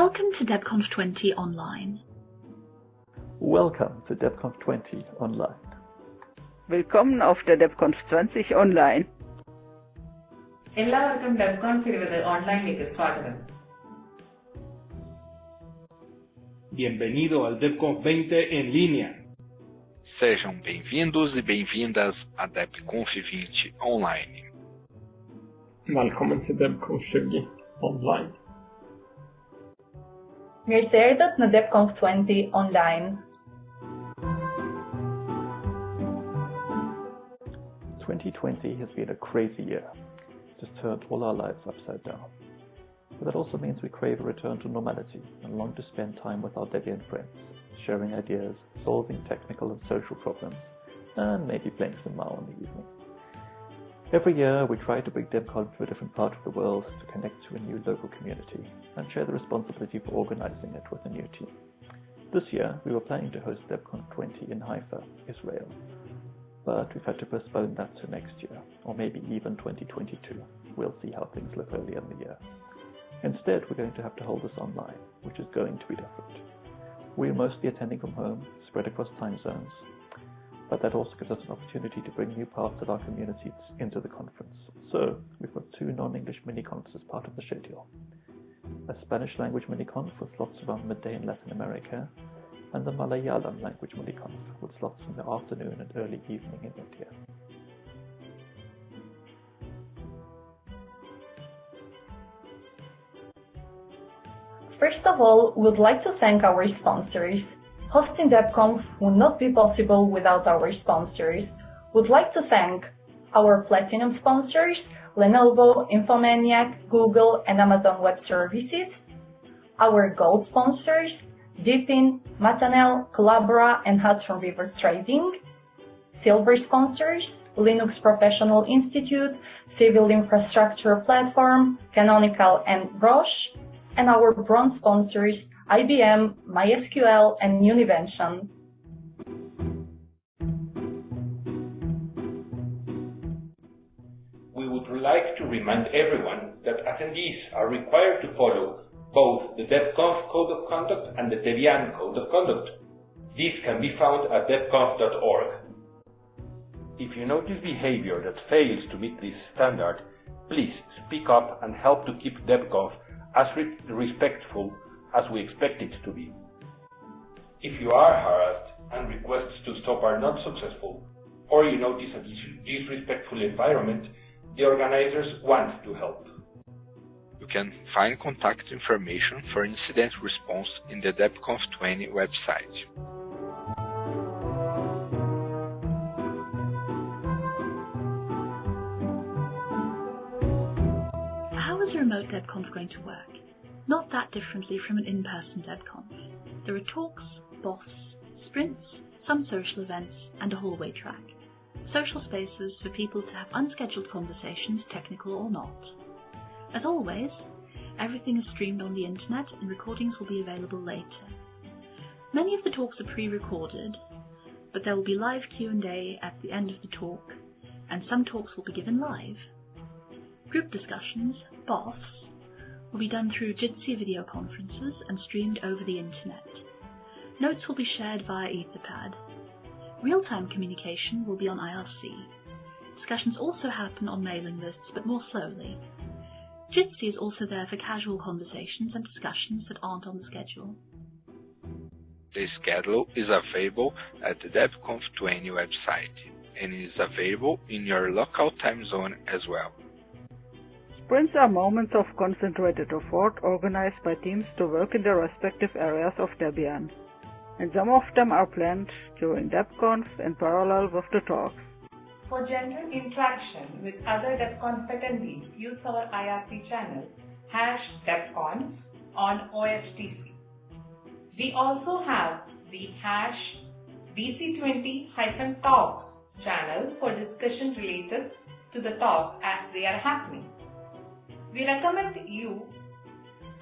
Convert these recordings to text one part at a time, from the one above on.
Welcome to DebConf 20 Online. Welcome to DebConf 20 Online. Willkommen auf der DebConf 20 Online. എല്ലാവർക്കും DebConf 20 ഓൺലൈനിലേക്ക് സ്വാഗതം. Bienvenido al DebConf 20 en línea. Sejam bem-vindos e bem-vindas a DebConf 20 Online. Välkommen till DebConf 20 Online. Mirësertët në DebConf 20 Online. 2020 has been a crazy year. Just turned all our lives upside down. But that also means we crave a return to normality and long to spend time with our Debian friends, sharing ideas, solving technical and social problems, and maybe playing some Mao in the evening. Every year we try to bring DebConf to a different part of the world to connect to a new local community and share the responsibility for organizing it with a new team. This year we were planning to host DebConf 20 in Haifa, Israel, but we've had to postpone that to next year, or maybe even 2022. We'll see how things look early in the year. Instead, we're going to have to hold this online, which is going to be different. We're mostly attending from home, spread across time zones, but that also gives us an opportunity to bring new parts of our communities into the conference. So, we've got two non-English mini-conferences as part of the schedule. A Spanish language mini-conf with slots around midday in Latin America, and the Malayalam language mini-conf with slots in the afternoon and early evening in India. First of all, we'd like to thank our sponsors. Hosting DebConf would not be possible without our sponsors. We'd like to thank our platinum sponsors, Lenovo, Infomaniac, Google, and Amazon Web Services. Our gold sponsors, Deepin, Matanel, Collabora, and Hudson River Trading. Silver sponsors, Linux Professional Institute, Civil Infrastructure Platform, Canonical, and Roche. And our bronze sponsors, IBM, MySQL, and Univention. We would like to remind everyone that attendees are required to follow both the DebConf Code of Conduct and the Debian Code of Conduct. These can be found at debconf.org. If you notice behavior that fails to meet this standard, please speak up and help to keep DebConf as respectful as we expect it to be. If you are harassed and requests to stop are not successful, or you notice a disrespectful environment, the organizers want to help. You can find contact information for incident response in the DebConf 20 website. How is a remote DebConf going to work? Not that differently from an in-person DebConf. There are talks, BOFs, sprints, some social events, and a hallway track. Social spaces for people to have unscheduled conversations, technical or not. As always, everything is streamed on the internet and recordings will be available later. Many of the talks are pre-recorded, but there will be live Q&A at the end of the talk, and some talks will be given live. Group discussions, BOFs, will be done through Jitsi video conferences and streamed over the internet. Notes will be shared via Etherpad. Real-time communication will be on IRC. Discussions also happen on mailing lists, but more slowly. Jitsi is also there for casual conversations and discussions that aren't on the schedule. The schedule is available at the DebConf 20 website and is available in your local time zone as well. Sprints are moments of concentrated effort organized by teams to work in their respective areas of Debian, and some of them are planned during DebConf in parallel with the talks. For general interaction with other DebConf attendees, use our IRC channel #DebConf on OFTC. We also have the #DC20-talks channel for discussion related to the talks as they are happening. We recommend you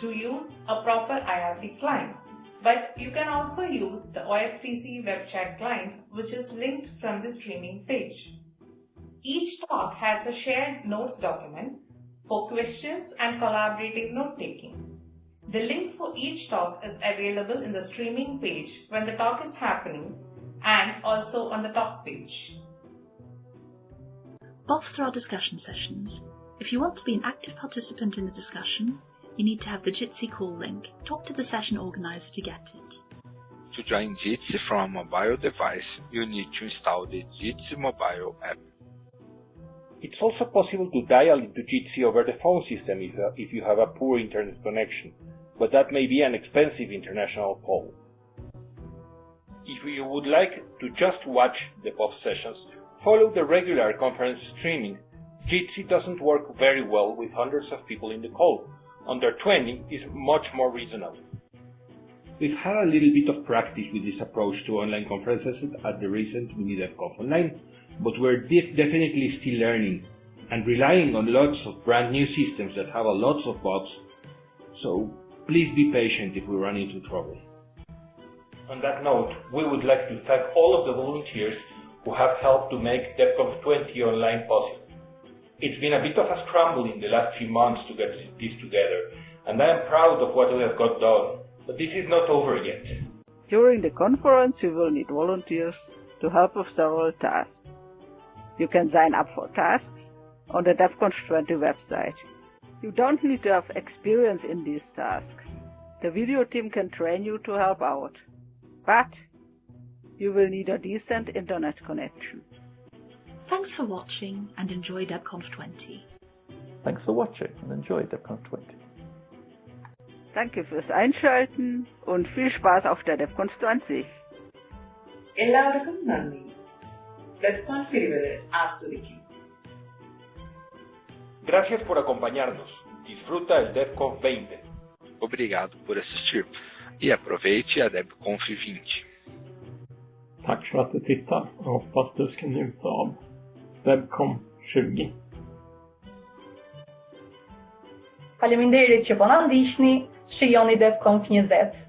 to use a proper IRC client, but you can also use the OFTC web chat client, which is linked from the streaming page. Each talk has a shared notes document for questions and collaborative note-taking. The link for each talk is available in the streaming page when the talk is happening and also on the talk page. BOFs are our discussion sessions. If you want to be an active participant in the discussion, you need to have the Jitsi call link. Talk to the session organizer to get it. To join Jitsi from a mobile device, you need to install the Jitsi mobile app. It's also possible to dial into Jitsi over the phone system if you have a poor internet connection, but that may be an expensive international call. If you would like to just watch the BOF sessions, follow the regular conference streaming. Jitsi doesn't work very well with hundreds of people in the call. Under 20 is much more reasonable. We've had a little bit of practice with this approach to online conferences at the recent Mini DebConf Online, but we're definitely still learning and relying on lots of brand new systems that have a lot of bugs, so please be patient if we run into trouble. On that note, we would like to thank all of the volunteers who have helped to make DebConf 20 online possible. It's been a bit of a scramble in the last few months to get this together, and I am proud of what we have got done, but this is not over yet. During the conference, you will need volunteers to help with several tasks. You can sign up for tasks on the DebConf 20 website. You don't need to have experience in these tasks. The video team can train you to help out, but you will need a decent internet connection. Thanks for watching and enjoy DebConf 20. Thanks for watching and enjoy DebConf 20. Danke fürs Einschalten und viel Spaß auf der DebConf 20. എല്ലാവർക്കും നന്ദി. DebConf ഇരുപത് ആസ്വദിക്കും. Gracias por acompañarnos. Disfruta el DebConf 20. Obrigado por assistir e aproveite a DebConf 20. Tack för att du tittar och hoppas du ska njuta av DebConf 20. Faleminderit që po na ndiqni, shijoni DebConf 20.